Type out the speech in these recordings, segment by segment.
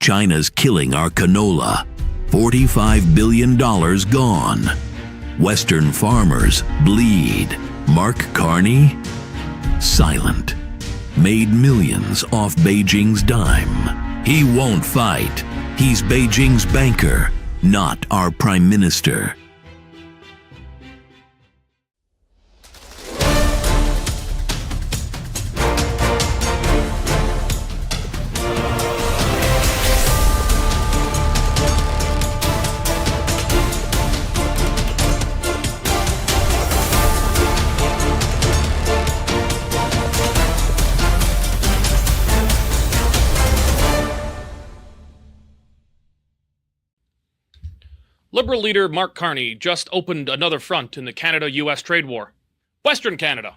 China's killing our canola. $45 billion gone. Western farmers bleed. Mark Carney? Silent. Made millions off Beijing's dime. He won't fight. He's Beijing's banker, not our prime minister. Liberal leader Mark Carney just opened another front in the Canada-US trade war. Western Canada.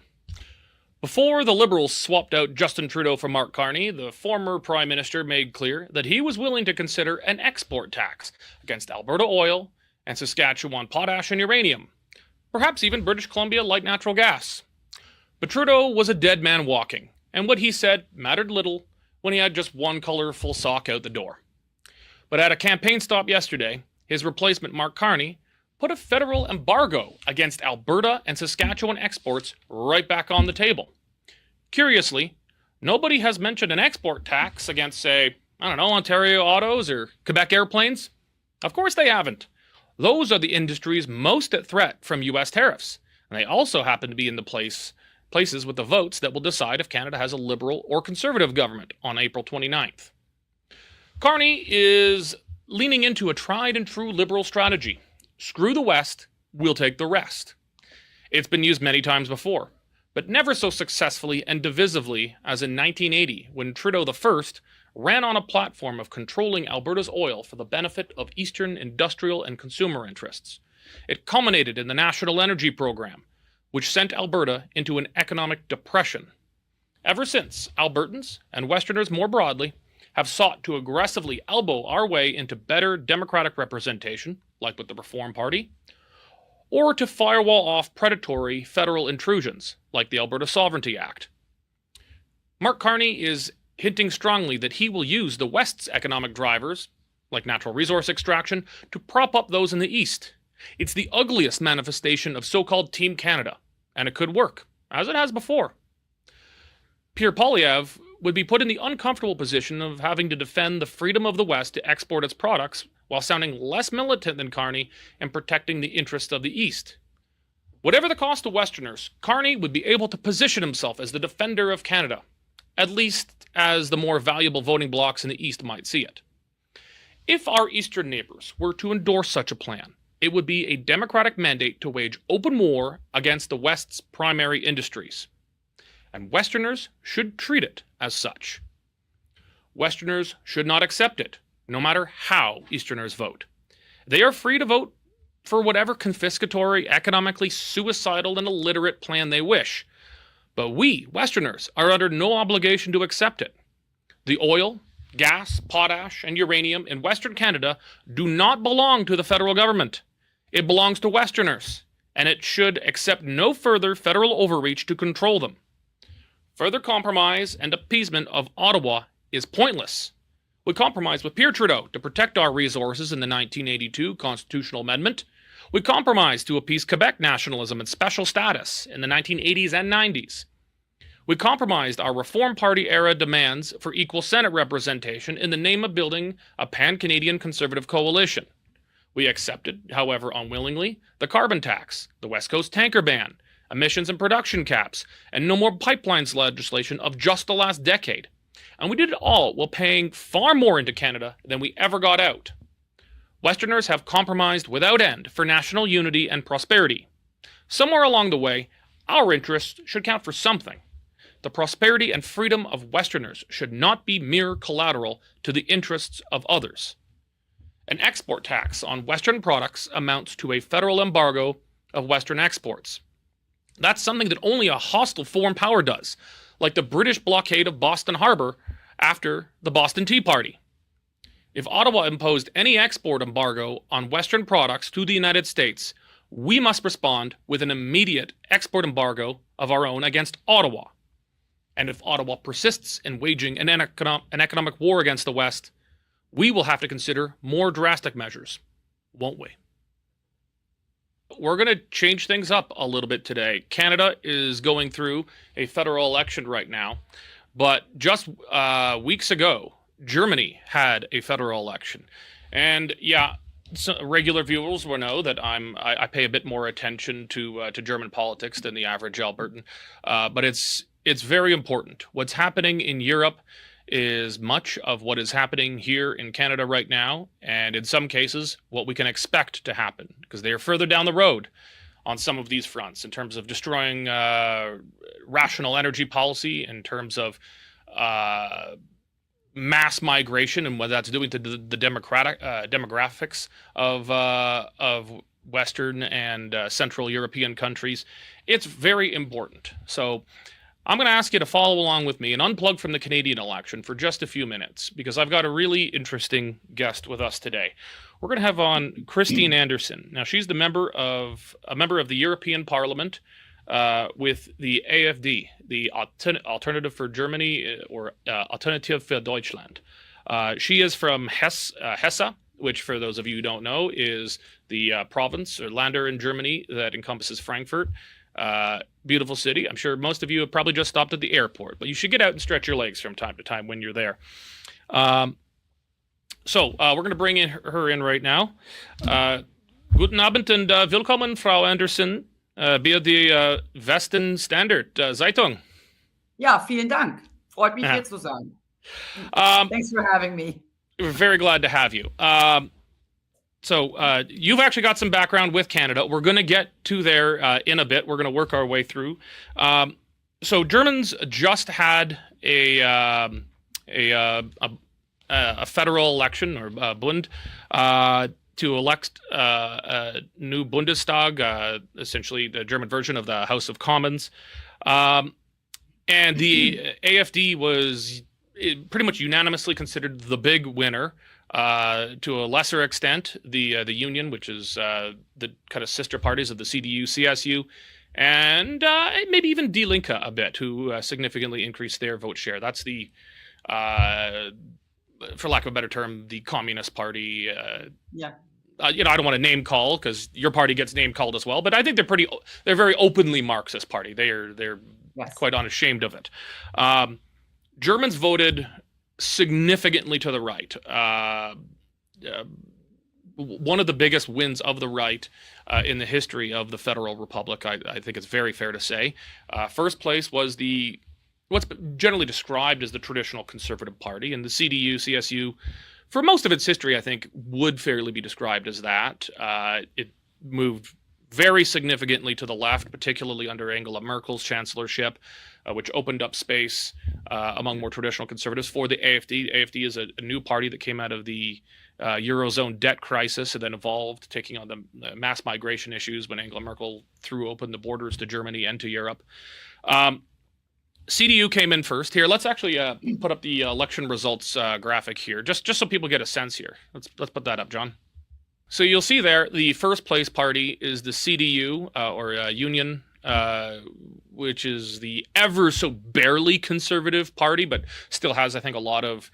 Before the Liberals swapped out Justin Trudeau for Mark Carney, the former Prime Minister made clear that he was willing to consider an export tax against Alberta oil and Saskatchewan potash and uranium, perhaps even British Columbia light natural gas. But Trudeau was a dead man walking, and what he said mattered little when he had just one colorful sock out the door. But at a campaign stop yesterday, his replacement, Mark Carney, put a federal embargo against Alberta and Saskatchewan exports right back on the table. Curiously, nobody has mentioned an export tax against, say, Ontario autos or Quebec airplanes. Of course they haven't. Those are the industries most at threat from U.S. tariffs, and they also happen to be in the places with the votes that will decide if Canada has a Liberal or Conservative government on April 29th. Carney is leaning into a tried-and-true Liberal strategy. Screw the West, we'll take the rest. It's been used many times before, but never so successfully and divisively as in 1980, when Trudeau I ran on a platform of controlling Alberta's oil for the benefit of Eastern industrial and consumer interests. It culminated in the National Energy Program, which sent Alberta into an economic depression. Ever since, Albertans, and Westerners more broadly, have sought to aggressively elbow our way into better democratic representation, like with the Reform Party, or to firewall off predatory federal intrusions, like the Alberta Sovereignty Act. Mark Carney is hinting strongly that he will use the West's economic drivers, like natural resource extraction, to prop up those in the East. It's the ugliest manifestation of so-called Team Canada, and it could work, as it has before. Pierre Poilievre would be put in the uncomfortable position of having to defend the freedom of the West to export its products while sounding less militant than Carney and protecting the interests of the East. Whatever the cost to Westerners, Carney would be able to position himself as the defender of Canada, at least as the more valuable voting blocs in the East might see it. If our Eastern neighbors were to endorse such a plan, it would be a democratic mandate to wage open war against the West's primary industries. And Westerners should treat it as such. Westerners should not accept it, no matter how Easterners vote. They are free to vote for whatever confiscatory, economically suicidal, and illiterate plan they wish. But we, Westerners, are under no obligation to accept it. The oil, gas, potash, and uranium in Western Canada do not belong to the federal government. It belongs to Westerners, and it should accept no further federal overreach to control them. Further compromise and appeasement of Ottawa is pointless. We compromised with Pierre Trudeau to protect our resources in the 1982 Constitutional Amendment. We compromised to appease Quebec nationalism and special status in the 1980s and 90s. We compromised our Reform Party-era demands for equal Senate representation in the name of building a pan-Canadian Conservative coalition. We accepted, however unwillingly, the carbon tax, the West Coast tanker ban, emissions and production caps, and no more pipelines legislation of just the last decade. And we did it all while paying far more into Canada than we ever got out. Westerners have compromised without end for national unity and prosperity. Somewhere along the way, our interests should count for something. The prosperity and freedom of Westerners should not be mere collateral to the interests of others. An export tax on Western products amounts to a federal embargo of Western exports. That's something that only a hostile foreign power does, like the British blockade of Boston Harbour after the Boston Tea Party. If Ottawa imposed any export embargo on Western products to the United States, we must respond with an immediate export embargo of our own against Ottawa. And if Ottawa persists in waging an economic war against the West, we will have to consider more drastic measures, won't we? We're going to change things up a little bit today. Canada is going through a federal election right now, but just weeks ago, Germany had a federal election. And yeah, so regular viewers will know that I pay a bit more attention to German politics than the average Albertan, but it's very important. What's happening in Europe is much of what is happening here in Canada right now, and in some cases, what we can expect to happen, because they are further down the road on some of these fronts in terms of destroying rational energy policy, in terms of mass migration and what that's doing to the demographics of Western and Central European countries. It's very important. So I'm going to ask you to follow along with me and unplug from the Canadian election for just a few minutes, because I've got a really interesting guest with us today. We're going to have on Christine Anderson. Now, she's a member of the European Parliament with the AfD, the Alternative for Germany, or Alternative für Deutschland. She is from Hesse, which, for those of you who don't know, is the province or Länder in Germany that encompasses Frankfurt. Beautiful city. I'm sure most of you have probably just stopped at the airport, but you should get out and stretch your legs from time to time when you're there. So we're going to bring her in right now. Guten Abend und willkommen, Frau Anderson, bei der Westen Standard Zeitung. Ja, vielen Dank. Freut mich, hier zu sein. Thanks for having me. We're very glad to have you. So you've actually got some background with Canada. We're going to get to there in a bit. We're going to work our way through. So Germans just had a federal election, or Bund, to elect a new Bundestag, essentially the German version of the House of Commons. And the AfD was pretty much unanimously considered the big winner. To a lesser extent, the Union, which is the kind of sister parties of the CDU, CSU, and maybe even Die Linke a bit, who significantly increased their vote share. That's the, for lack of a better term, the Communist Party. Yeah. I don't want to name call, because your party gets name called as well, but I think they're very openly Marxist party. They're Yes. quite unashamed of it. Germans voted significantly to the right. One of the biggest wins of the right in the history of the Federal Republic, I think it's very fair to say. First place was what's generally described as the traditional Conservative Party, and the CDU, CSU, for most of its history, I think, would fairly be described as that. It moved very significantly to the left, particularly under Angela Merkel's chancellorship, which opened up space among more traditional conservatives for the AfD. AfD is a new party that came out of the Eurozone debt crisis and then evolved, taking on the mass migration issues when Angela Merkel threw open the borders to Germany and to Europe. CDU came in first. Here, let's actually put up the election results graphic here, just so people get a sense here. Let's put that up, John. So you'll see there, the first place party is the CDU, or Union, which is the ever so barely conservative party, but still has, I think, a lot of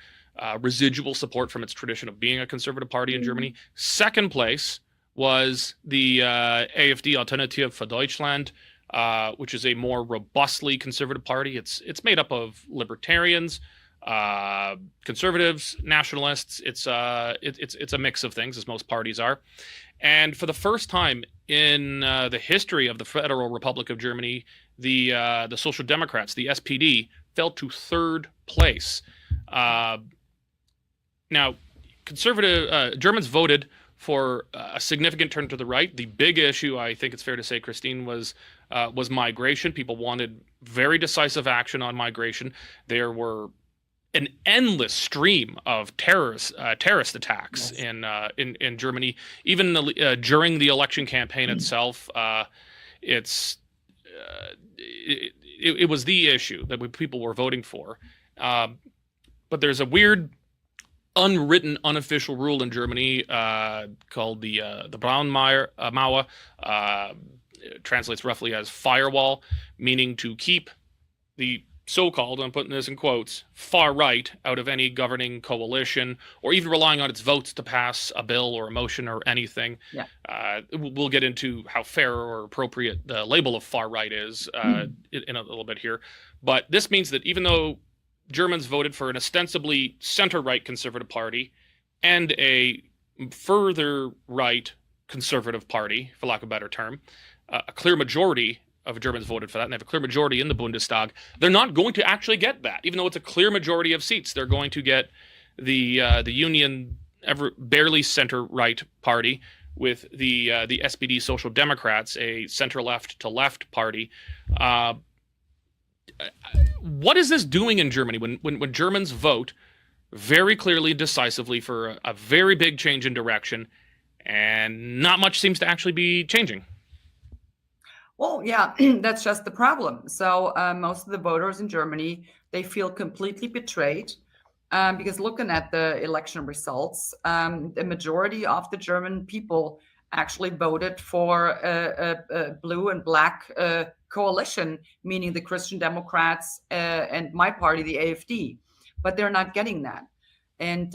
residual support from its tradition of being a conservative party in Germany. Second place was the AfD, Alternative für Deutschland, which is a more robustly conservative party. It's made up of libertarians, conservatives, nationalists. It's a mix of things, as most parties are. And for the first time in the history of the Federal Republic of Germany, the Social Democrats, the SPD, fell to third place. Now, conservative Germans voted for a significant turn to the right. The big issue, I think it's fair to say, Christine, was migration. People wanted very decisive action on migration. There were an endless stream of terrorist attacks in Germany. Even during the election campaign itself, it was the issue that people were voting for. But there's a weird, unwritten, unofficial rule in Germany called the Braunmauer. Translates roughly as firewall, meaning to keep the so-called, I'm putting this in quotes, far right out of any governing coalition, or even relying on its votes to pass a bill or a motion or anything. Yeah. We'll get into how fair or appropriate the label of far right is in a little bit here. But this means that even though Germans voted for an ostensibly center-right conservative party and a further right conservative party, for lack of a better term, a clear majority of Germans voted for that, and they have a clear majority in the Bundestag, they're not going to actually get that. Even though it's a clear majority of seats, they're going to get the Union, barely center-right party, with the SPD Social Democrats, a center-left to left party. What is this doing in Germany when Germans vote very clearly and decisively for a very big change in direction, and not much seems to actually be changing? Well, yeah, that's just the problem. So most of the voters in Germany, they feel completely betrayed because looking at the election results, the majority of the German people actually voted for a blue and black coalition, meaning the Christian Democrats and my party, the AfD, but they're not getting that. And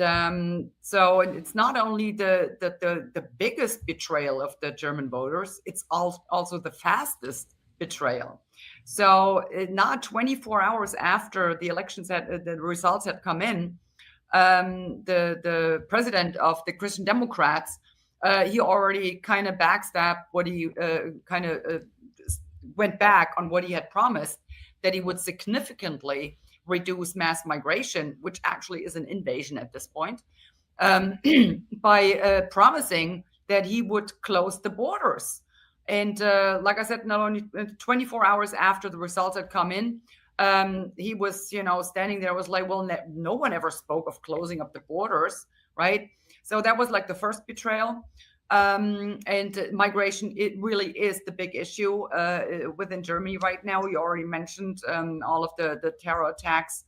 so it's not only the biggest betrayal of the German voters, it's also the fastest betrayal. So not 24 hours after the results had come in, the president of the Christian Democrats, he already kind of backstabbed what he went back on what he had promised, that he would significantly reduce mass migration, which actually is an invasion at this point, by promising that he would close the borders. And like I said, not only 24 hours after the results had come in, he was, standing there, was like, well, no one ever spoke of closing up the borders, right? So that was like the first betrayal. And migration, it really is the big issue within Germany right now. You already mentioned all of the terror attacks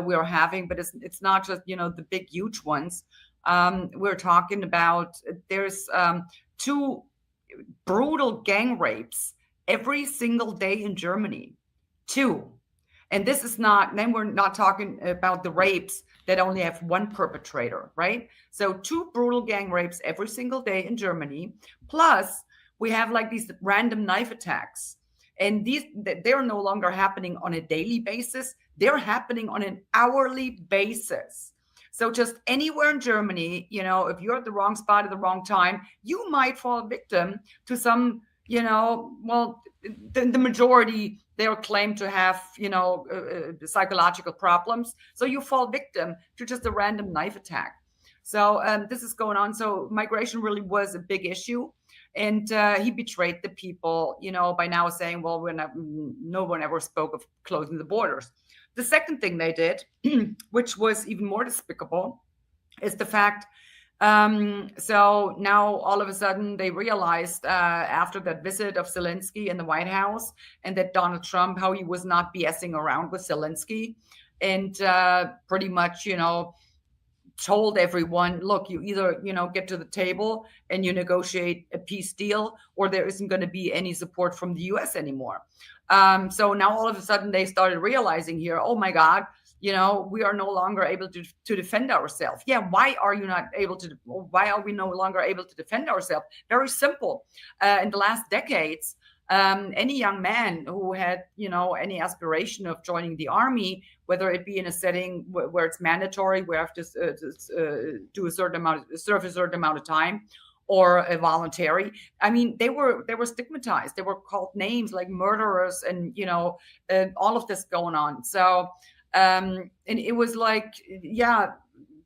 we are having, but it's not just, the big, huge ones. We're talking about, there's 2 brutal gang rapes every single day in Germany. 2. And this is not, then we're not talking about the rapes that only have one perpetrator, right? So 2 brutal gang rapes every single day in Germany. Plus, we have like these random knife attacks. And they're no longer happening on a daily basis. They're happening on an hourly basis. So just anywhere in Germany, if you're at the wrong spot at the wrong time, you might fall victim to some, the majority, they are claimed to have, psychological problems. So you fall victim to just a random knife attack. So this is going on. So migration really was a big issue. And he betrayed the people, by now saying, well, no one ever spoke of closing the borders. The second thing they did, which was even more despicable, is the fact, so now all of a sudden they realized after that visit of Zelensky in the White House, and that Donald Trump, how he was not BSing around with Zelensky, and pretty much, told everyone, look, you either, get to the table and you negotiate a peace deal, or there isn't going to be any support from the US anymore. So now all of a sudden they started realizing here, oh my God, we are no longer able to defend ourselves. Yeah, why are we no longer able to defend ourselves? Very simple. In the last decades, any young man who had, any aspiration of joining the army, whether it be in a setting where it's mandatory, where you have to do serve a certain amount of time, or a voluntary. I mean, they were stigmatized. They were called names like murderers, and all of this going on. So, and it was like, yeah,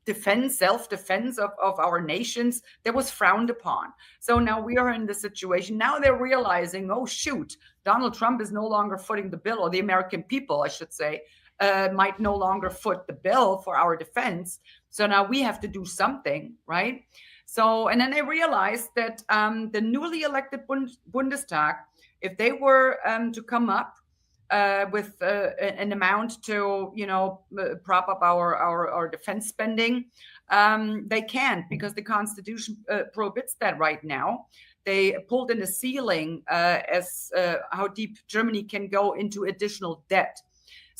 self-defense of our nations, that was frowned upon. So now we are in this situation. Now they're realizing, oh shoot, Donald Trump is no longer footing the bill, or the American people, I should say, might no longer foot the bill for our defense. So now we have to do something, right? So, and then they realized that the newly elected Bundestag, if they were to come up with an amount to, prop up our defense spending, they can't, because the Constitution prohibits that right now. They pulled in a ceiling as how deep Germany can go into additional debt.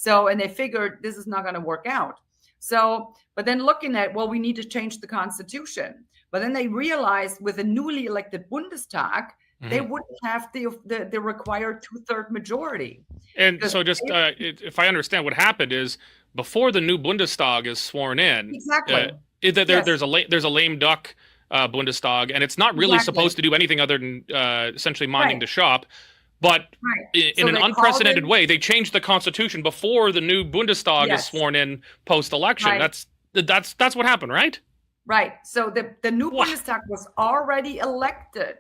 So, and they figured this is not going to work out. So, but then looking at, well, we need to change the constitution. But then they realized with a newly elected Bundestag, they wouldn't have the required 2/3 majority. And so just if I understand what happened is before the new Bundestag is sworn in, Exactly. there's a lame duck Bundestag, and it's not really supposed to do anything other than essentially minding the shop. But in an unprecedented way, they changed the constitution before the new Bundestag is sworn in post-election. That's what happened, right? Right. So the new Bundestag was already elected,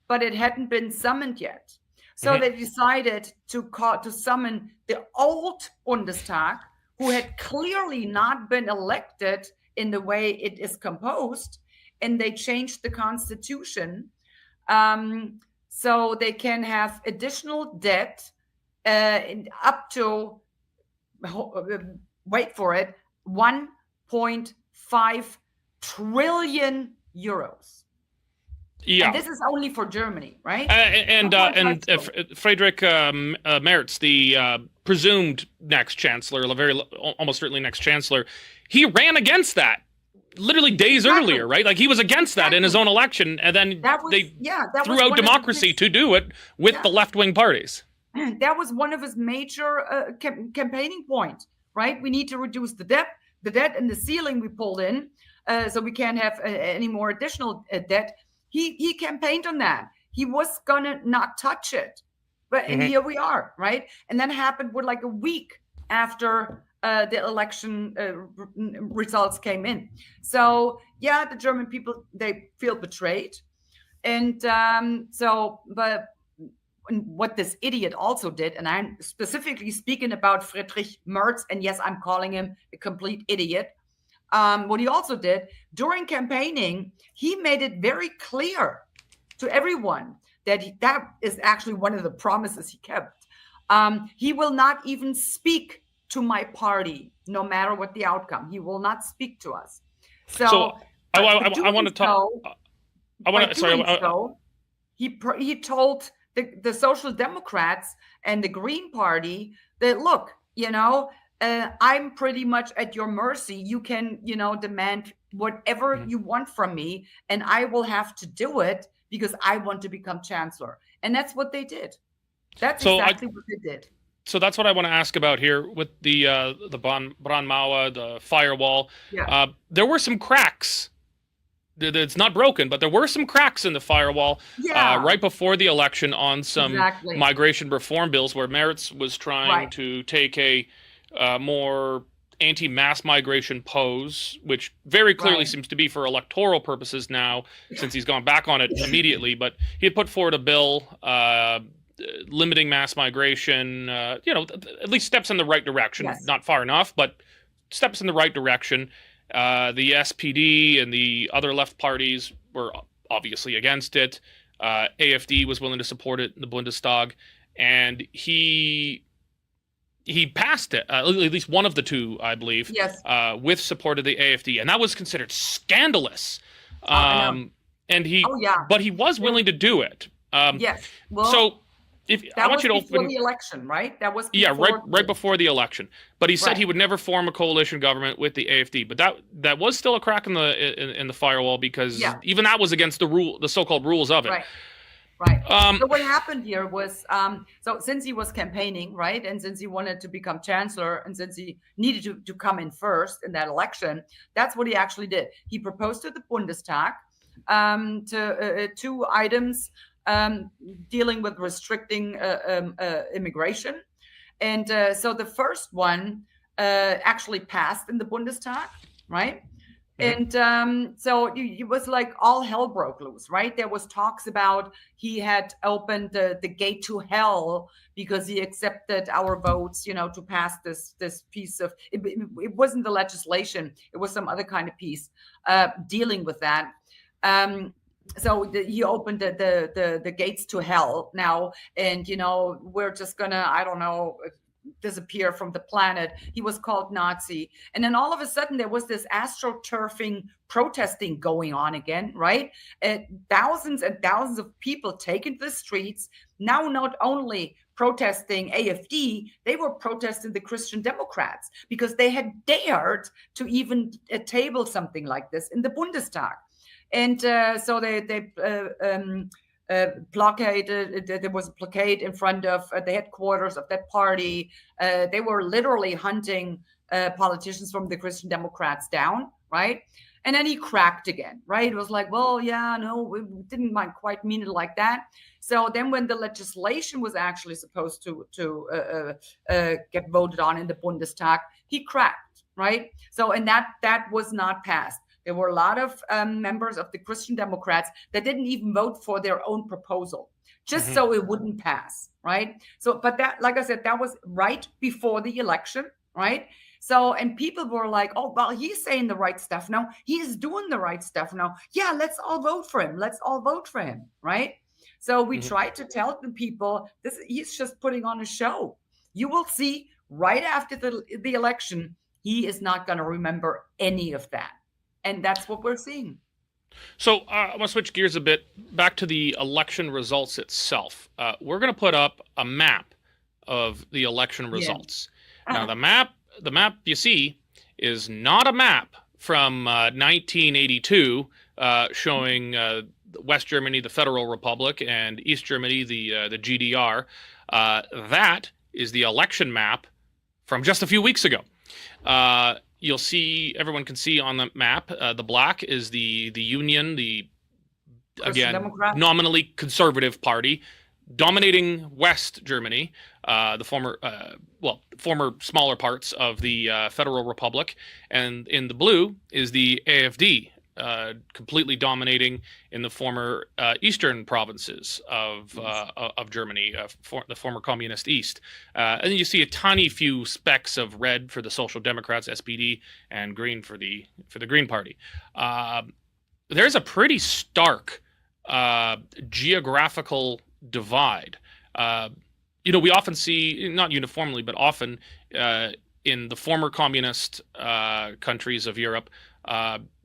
but it hadn't been summoned yet. So they decided to summon the old Bundestag, who had clearly not been elected in the way it is composed, and they changed the constitution so they can have additional debt up to, wait for it, 1.5 trillion euros. Yeah, and this is only for Germany, right? Friedrich Merz, the presumed next chancellor, almost certainly next chancellor, he ran against that literally days earlier, right? Like he was against that in his own election, and then they threw out democracy to do it with the left-wing parties. That was one of his major campaigning points, right? We need to reduce the debt and the ceiling we pulled in, so we can't have any more additional debt. He campaigned on that. He was gonna not touch it, but and here we are, right? And that happened with like a week after the election results came in. So yeah, the German people, they feel betrayed, and but what this idiot also did, and I'm specifically speaking about Friedrich Merz, and yes, I'm calling him a complete idiot. What he also did during campaigning, he made it very clear to everyone that that is actually one of the promises he kept. He will not even speak to my party, no matter what the outcome. He will not speak to us. So I want to talk. He told the Social Democrats and the Green Party that, look, I'm pretty much at your mercy. You can, demand whatever you want from me, and I will have to do it because I want to become chancellor. And that's what they did. That's exactly what they did. So that's what I want to ask about here with the Brandmauer, the firewall. Yeah. There were some cracks. It's not broken, but there were some cracks in the firewall right before the election on some migration reform bills where Merz was trying to take a more anti-mass migration pose, which very clearly seems to be for electoral purposes now, since he's gone back on it immediately. But he had put forward a bill limiting mass migration, at least steps in the right direction. Not far enough, but steps in the right direction. The SPD and the other left parties were obviously against it. AfD was willing to support it in the Bundestag, and he passed it, at least one of the two, I believe, with support of the AfD, and that was considered scandalous. But he was willing to do it. Well, so I want you to before the election, right? That was right before the election. But he said he would never form a coalition government with the AfD. But that was still a crack in the firewall, because even that was against the so-called rules of it. Right. So what happened here was, so since he was campaigning, right, and since he wanted to become chancellor, and since he needed to come in first in that election, that's what he actually did. He proposed to the Bundestag to 2 items dealing with restricting immigration. And so the first one actually passed in the Bundestag, right? And so it was like all hell broke loose, right? There was talks about he had opened the gate to hell because he accepted our votes, to pass this piece of, it wasn't the legislation, it was some other kind of piece dealing with that. So he opened the gates to hell now, and we're just gonna, I don't know, disappear from the planet. He was called Nazi, and then all of a sudden there was this astroturfing protesting going on again, right? Thousands and thousands of people taken to the streets, now not only protesting AfD, they were protesting the Christian Democrats because they had dared to even table something like this in the Bundestag. And so they blockaded. There was a blockade in front of the headquarters of that party. They were literally hunting politicians from the Christian Democrats down, right? And then he cracked again, right? It was like, well, yeah, no, we didn't quite mean it like that. So then when the legislation was actually supposed to get voted on in the Bundestag, he cracked, right? So, and that was not passed. There were a lot of members of the Christian Democrats that didn't even vote for their own proposal, just so it wouldn't pass, right? So, but that, like I said, that was right before the election, right? So, and people were like, oh, well, he's saying the right stuff now. He's doing the right stuff now. Yeah, let's all vote for him. Let's all vote for him, right? So we tried to tell the people, he's just putting on a show. You will see right after the election, he is not going to remember any of that. And that's what we're seeing. So I want to switch gears a bit back to the election results itself. We're going to put up a map of the election results. Yeah. Now, the map you see is not a map from 1982 showing West Germany, the Federal Republic, and East Germany, the GDR. That is the election map from just a few weeks ago. You'll see, everyone can see on the map, the black is the Union, the, again, nominally conservative party, dominating West Germany, the former smaller parts of the Federal Republic, and in the blue is the AfD, completely dominating in the former eastern provinces of Germany, the former communist East. And then you see a tiny few specks of red for the Social Democrats, SPD, and green for the Green Party. There's a pretty stark geographical divide. We often see, not uniformly, but often in the former communist countries of Europe,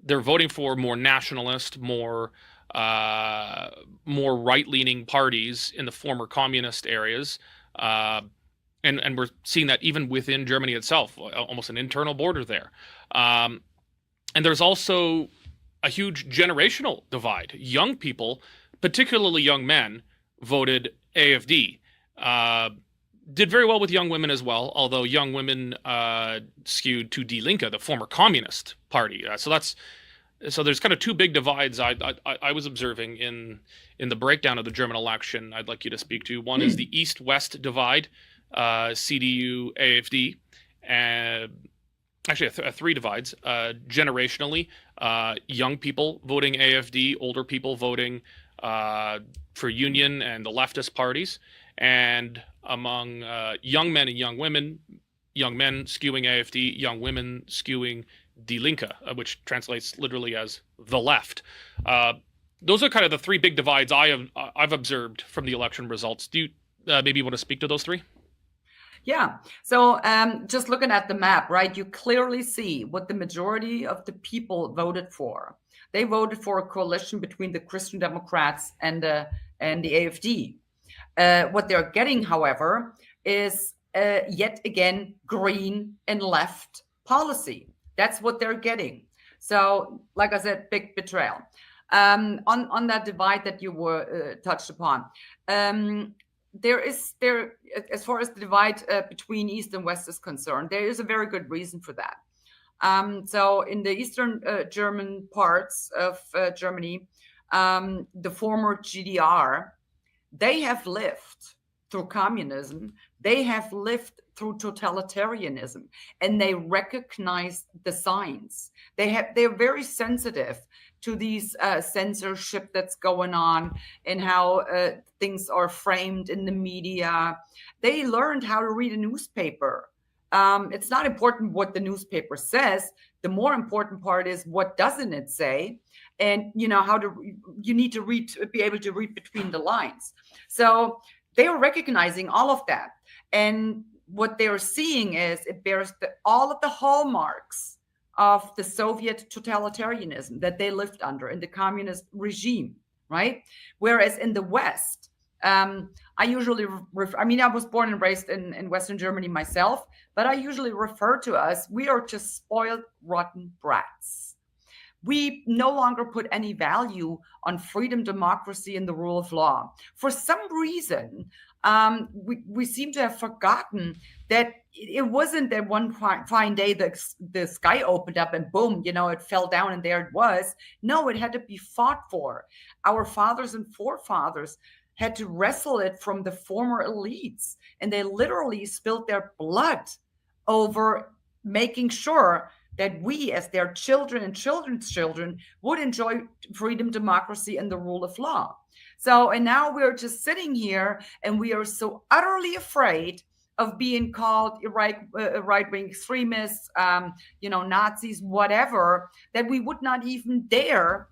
they're voting for more nationalist, more right-leaning parties in the former communist areas, and we're seeing that even within Germany itself, almost an internal border there. And there's also a huge generational divide. Young people, particularly young men, voted AfD. Did very well with young women as well, although young women skewed to Die Linke, the former communist party. So there's kind of two big divides I was observing in the breakdown of the German election I'd like you to speak to. One is the East-West divide, CDU, AfD, and actually three divides. Generationally, young people voting AfD, older people voting for Union and the leftist parties, and among young men and young women, young men skewing AfD, young women skewing Die Linke, which translates literally as the left. Those are kind of the three big divides I've observed from the election results. Do you maybe want to speak to those three? Yeah. So just looking at the map, right, you clearly see what the majority of the people voted for. They voted for a coalition between the Christian Democrats and the AfD. What they're getting, however, is yet again green and left policy. That's what they're getting. So, like I said, big betrayal. On that divide that you were touched upon, there, as far as the divide between East and West is concerned, there is a very good reason for that. So, in the eastern German parts of Germany, the former GDR, they have lived through communism. They have lived through totalitarianism, and they recognize the signs. They're very sensitive to these censorship that's going on and how things are framed in the media. They learned how to read a newspaper. It's not important what the newspaper says. The more important part is what doesn't it say, and you need to be able to read between the lines. So they are recognizing all of that, and what they're seeing is it bears all of the hallmarks of the Soviet totalitarianism that they lived under in the communist regime, right? Whereas in the West, I usually, I mean, I was born and raised in Western Germany myself, but I usually refer to us, we are just spoiled, rotten brats. We no longer put any value on freedom, democracy, and the rule of law. For some reason, we seem to have forgotten that it wasn't that one fine day the sky opened up and boom, it fell down and there it was. No, it had to be fought for. Our fathers and forefathers had to wrestle it from the former elites, and they literally spilled their blood over making sure that we, as their children and children's children, would enjoy freedom, democracy, and the rule of law. So, and now we're just sitting here and we are so utterly afraid of being called right-wing extremists, Nazis, whatever, that we would not even dare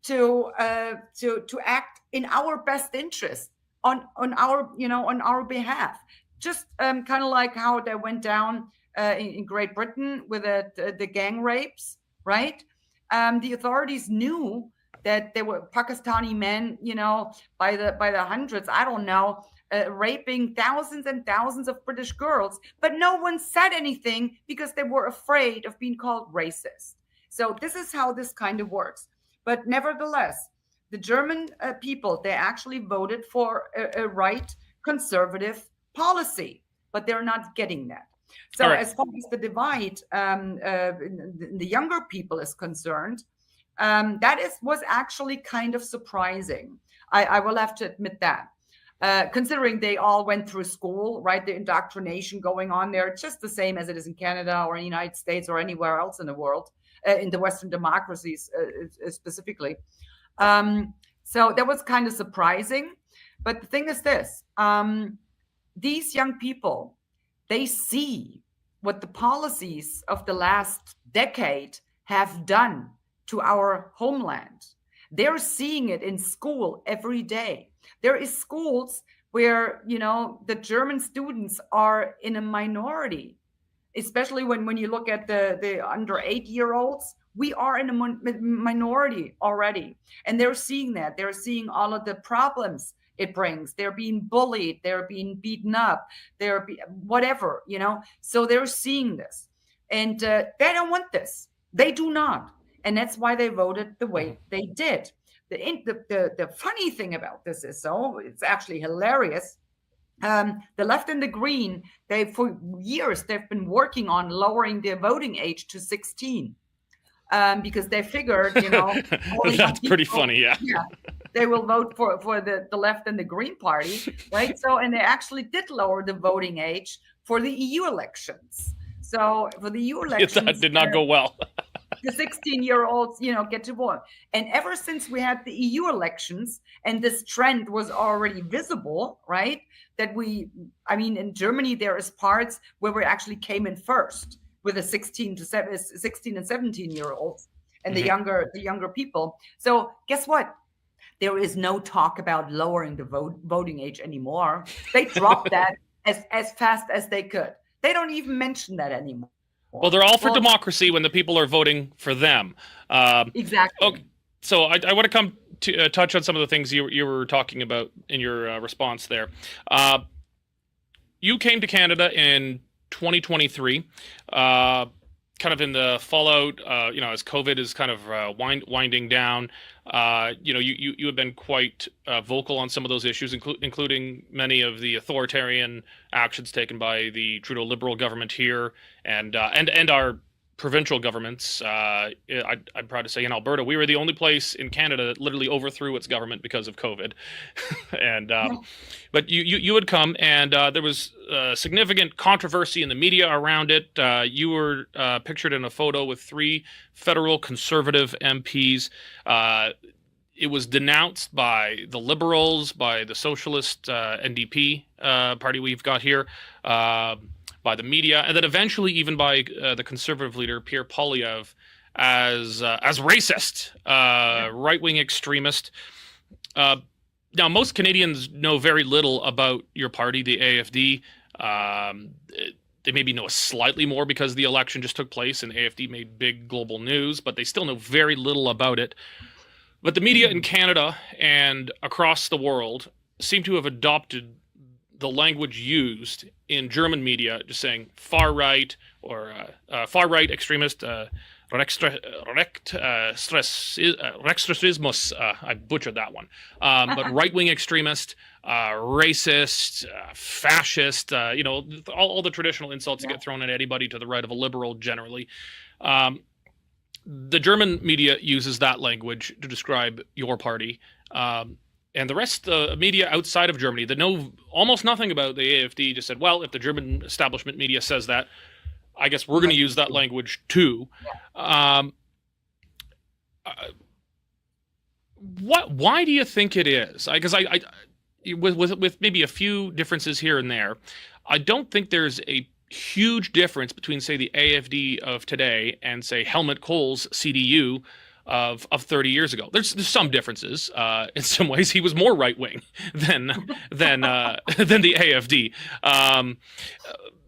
to act in our best interest on our behalf. Just kind of like how they went down in Great Britain with the gang rapes, right? The authorities knew that there were Pakistani men, by the hundreds, I don't know, raping thousands and thousands of British girls, but no one said anything because they were afraid of being called racist. So this is how this kind of works. But nevertheless, the German people, they actually voted for a right conservative policy, but they're not getting that. So All right. as far as the divide, the younger people is concerned, that was actually kind of surprising. I will have to admit that. Considering they all went through school, right? The indoctrination going on there, just the same as it is in Canada or in the United States or anywhere else in the world, in the Western democracies specifically. So that was kind of surprising. But the thing is this, these young people, they see what the policies of the last decade have done to our homeland. They're seeing it in school every day. There is schools where, the German students are in a minority, especially when you look at the under 8-year-olds. We are in a minority already. And they're seeing that. They're seeing all of the problems it brings. They're being bullied. They're being beaten up. Whatever, So they're seeing this. And they don't want this. They do not. And that's why they voted the way they did. The funny thing about this is, it's actually hilarious. The left and the green, for years, they've been working on lowering the voting age to 16. Because they figured, That's pretty funny, yeah. They will vote for the left and the Green Party, right? So, and they actually did lower the voting age for the EU elections. So for the EU elections, that did not go well. the 16-year-olds, get to vote. And ever since we had the EU elections, and this trend was already visible, right? That in Germany, there is parts where we actually came in first with the 16 and 17-year-olds and the younger people. So guess what? There is no talk about lowering the voting age anymore. They dropped that as fast as they could. They don't even mention that anymore. Well, they're all for democracy when the people are voting for them. Exactly. Okay, so I want to come to touch on some of the things you were talking about in your response there. You came to Canada in 2023, kind of in the fallout, as COVID is kind of winding down. You have been quite vocal on some of those issues, including many of the authoritarian actions taken by the Trudeau Liberal government here, and our provincial governments. I'm proud to say in Alberta, we were the only place in Canada that literally overthrew its government because of COVID. And but you had come, and there was significant controversy in the media around it. You were pictured in a photo with 3 federal conservative MPs. It was denounced by the Liberals, by the Socialist NDP party we've got here, by the media, and then eventually even by the Conservative leader, Pierre Poilievre, as racist, right-wing extremist. Now, most Canadians know very little about your party, the AFD. They maybe know slightly more because the election just took place and AFD made big global news, but they still know very little about it. But the media in Canada and across the world seem to have adopted the language used in German media, just saying far right or far right extremist, Rechtsextremismus. I butchered that one. But right wing extremist, racist, fascist, all the traditional insults that get thrown at anybody to the right of a liberal generally. The German media uses that language to describe your party. And the rest of media outside of Germany that know almost nothing about the AfD just said, well, if the German establishment media says that, I guess we're going to use that language too. Why do you think it is? Because with maybe a few differences here and there, I don't think there's a huge difference between, say, the AfD of today and, say, Helmut Kohl's CDU of 30 years ago. There's some differences. In some ways, he was more right wing than the AfD.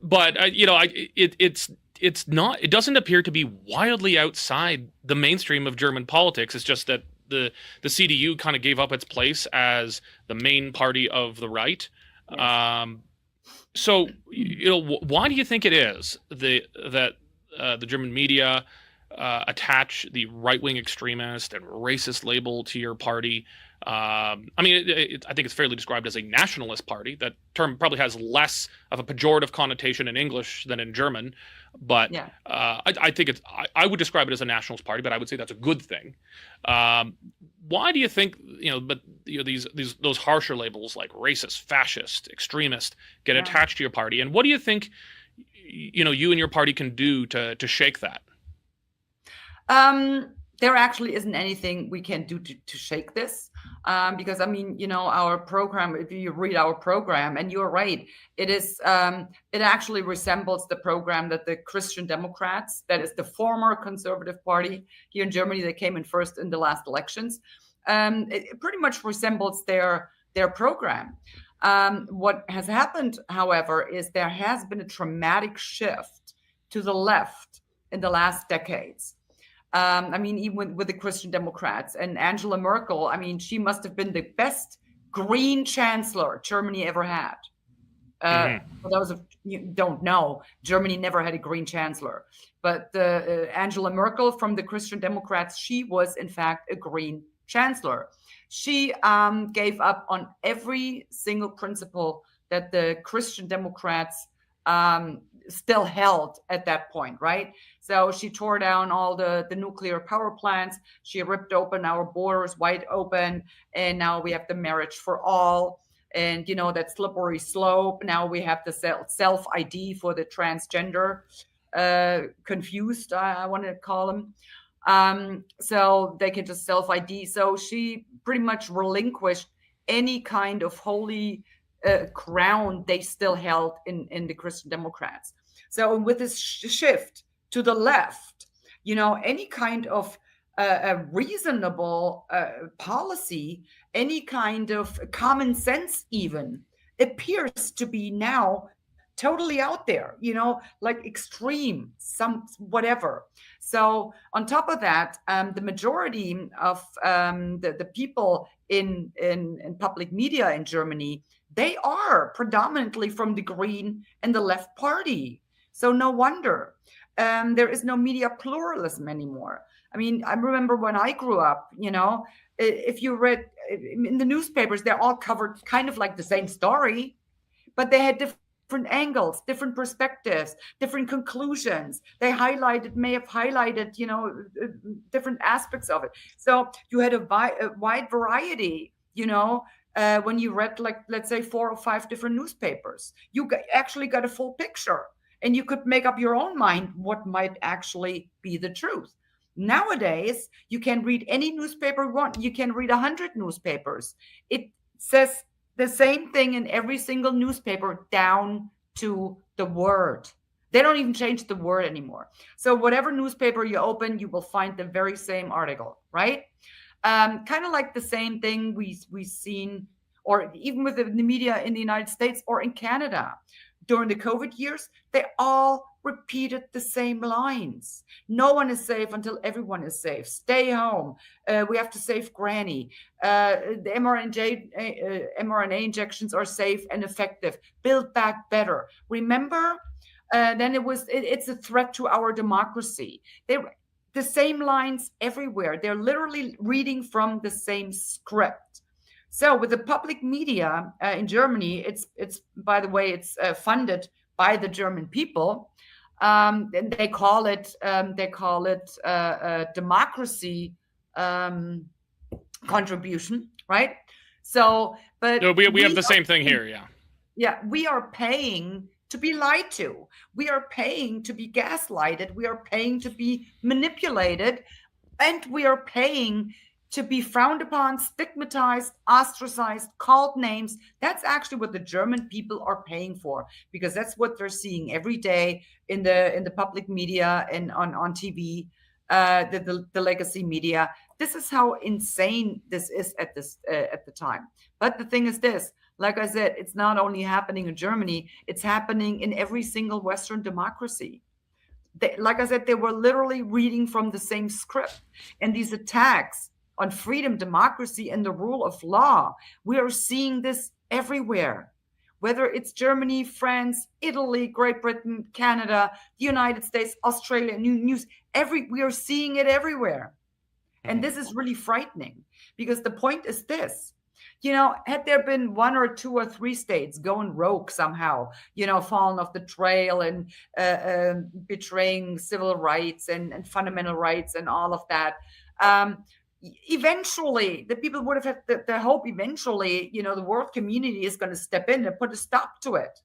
But it's not. It doesn't appear to be wildly outside the mainstream of German politics. It's just that the CDU kind of gave up its place as the main party of the right. Yes. So why do you think it is that the German media attach the right-wing extremist and racist label to your party? I think it's fairly described as a nationalist party. That term probably has less of a pejorative connotation in English than in German, but I think I would describe it as a nationalist party, but I would say that's a good thing. Why do you think those harsher labels like racist, fascist, extremist get attached to your party, and what do you think you and your party can do to shake that? There actually isn't anything we can do to shake this, because our program, if you read our program, and you're right, it is it actually resembles the program that the Christian Democrats, that is the former conservative party here in Germany that came in first in the last elections, it pretty much resembles their program. What has happened, however, is there has been a dramatic shift to the left in the last decades. Even with the Christian Democrats and Angela Merkel, she must have been the best green chancellor Germany ever had. For those of you who don't know, Germany never had a green chancellor. But Angela Merkel from the Christian Democrats, she was in fact a green chancellor. She gave up on every single principle that the Christian Democrats still held at that point, right? So she tore down all the nuclear power plants. She ripped open our borders wide open. And now we have the marriage for all. And, that slippery slope. Now we have the self-ID for the transgender confused, I want to call them. So they can just self-ID. So she pretty much relinquished any kind of holy ground they still held in the Christian Democrats. So with this shift to the left, any kind of a reasonable policy, any kind of common sense even appears to be now totally out there, like extreme, some whatever. So on top of that, the majority of the people in public media in Germany, they are predominantly from the Green and the Left Party. So no wonder there is no media pluralism anymore. I remember when I grew up, if you read in the newspapers, they're all covered kind of like the same story, but they had different angles, different perspectives, different conclusions. They may have highlighted, different aspects of it. So you had a wide variety, when you read, like, let's say 4 or 5 different newspapers, you actually got a full picture and you could make up your own mind what might actually be the truth. Nowadays, you can read any newspaper you want. You can read 100 newspapers. It says the same thing in every single newspaper down to the word. They don't even change the word anymore. So whatever newspaper you open, you will find the very same article, right? Kind of like the same thing we've seen, or even with the media in the United States or in Canada. during the COVID years, they all repeated the same lines. No one is safe until everyone is safe. Stay home. We have to save Granny. The mRNA injections are safe and effective. Build back better. Remember? Then it's a threat to our democracy. The same lines everywhere. They're literally reading from the same script. So with the public media in Germany, it's by the way, it's funded by the German people. And they call it democracy contribution, right? So, but No, we have the same thing here, yeah. Yeah, we are paying to be lied to. We are paying to be gaslighted. We are paying to be manipulated, and we are paying to be frowned upon, stigmatized, ostracized, called names. That's actually what the German people are paying for, because that's what they're seeing every day in the public media and on TV, the legacy media. This is how insane this is at the time. But the thing is this, like I said, it's not only happening in Germany, it's happening in every single Western democracy. Like I said, they were literally reading from the same script. And these attacks on freedom, democracy, and the rule of law, we are seeing this everywhere. Whether it's Germany, France, Italy, Great Britain, Canada, the United States, Australia, we are seeing it everywhere. And this is really frightening, because the point is this. Had there been 1 or 2 or 3 states going rogue somehow, falling off the trail and betraying civil rights and fundamental rights and all of that, eventually the people would have had the hope eventually, the world community is going to step in and put a stop to it.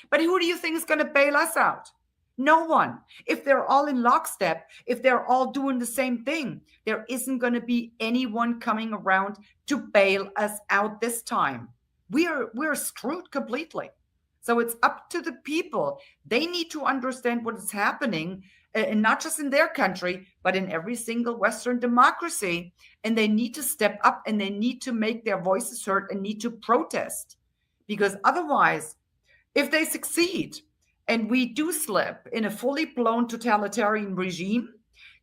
But who do you think is going to bail us out? No one. If they're all in lockstep, if they're all doing the same thing, there isn't going to be anyone coming around to bail us out this time. We're screwed completely. So it's up to the people. They need to understand what is happening, and not just in their country, but in every single Western democracy. And they need to step up, and they need to make their voices heard and need to protest. Because otherwise, if they succeed and we do slip in a fully blown totalitarian regime,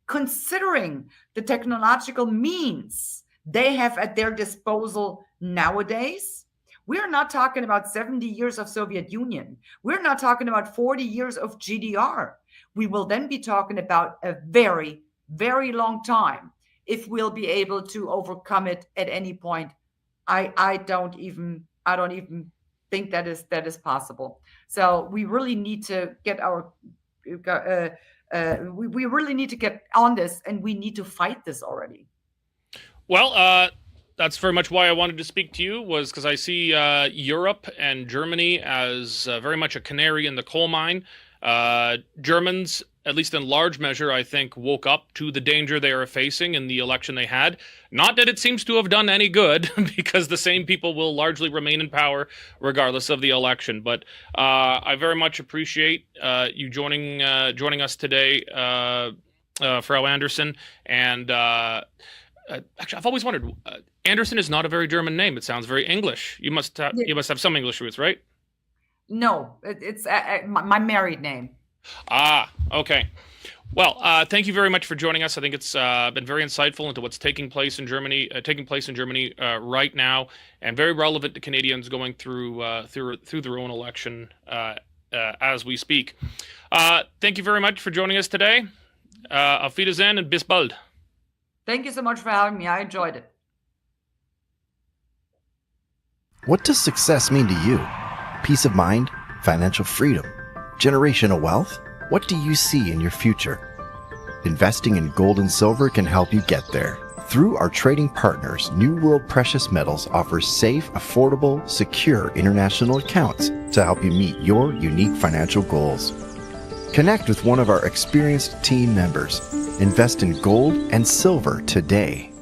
considering the technological means they have at their disposal nowadays, we're not talking about 70 years of Soviet Union. We're not talking about 40 years of GDR. We will then be talking about a very, very long time if we'll be able to overcome it at any point. I don't even think that is possible. So we really need to get we really need to get on this, and we need to fight this already. Well, that's very much why I wanted to speak to you, was because I see Europe and Germany as very much a canary in the coal mine. Germans, at least in large measure, I think, woke up to the danger they are facing in the election they had. Not that it seems to have done any good, because the same people will largely remain in power regardless of the election. But I very much appreciate you joining us today, Frau Anderson. And actually, I've always wondered, Anderson is not a very German name. It sounds very English. You must have some English roots, right? No, it's my married name. Ah, okay. Well, thank you very much for joining us. I think it's been very insightful into what's taking place in Germany right now, and very relevant to Canadians going through their own election as we speak. Thank you very much for joining us today. Auf Wiedersehen and bis bald. Thank you so much for having me. I enjoyed it. What does success mean to you? Peace of mind? Financial freedom? Generational wealth? What do you see in your future? Investing in gold and silver can help you get there. Through our trading partners, New World Precious Metals offers safe, affordable, secure international accounts to help you meet your unique financial goals. Connect with one of our experienced team members. Invest in gold and silver today.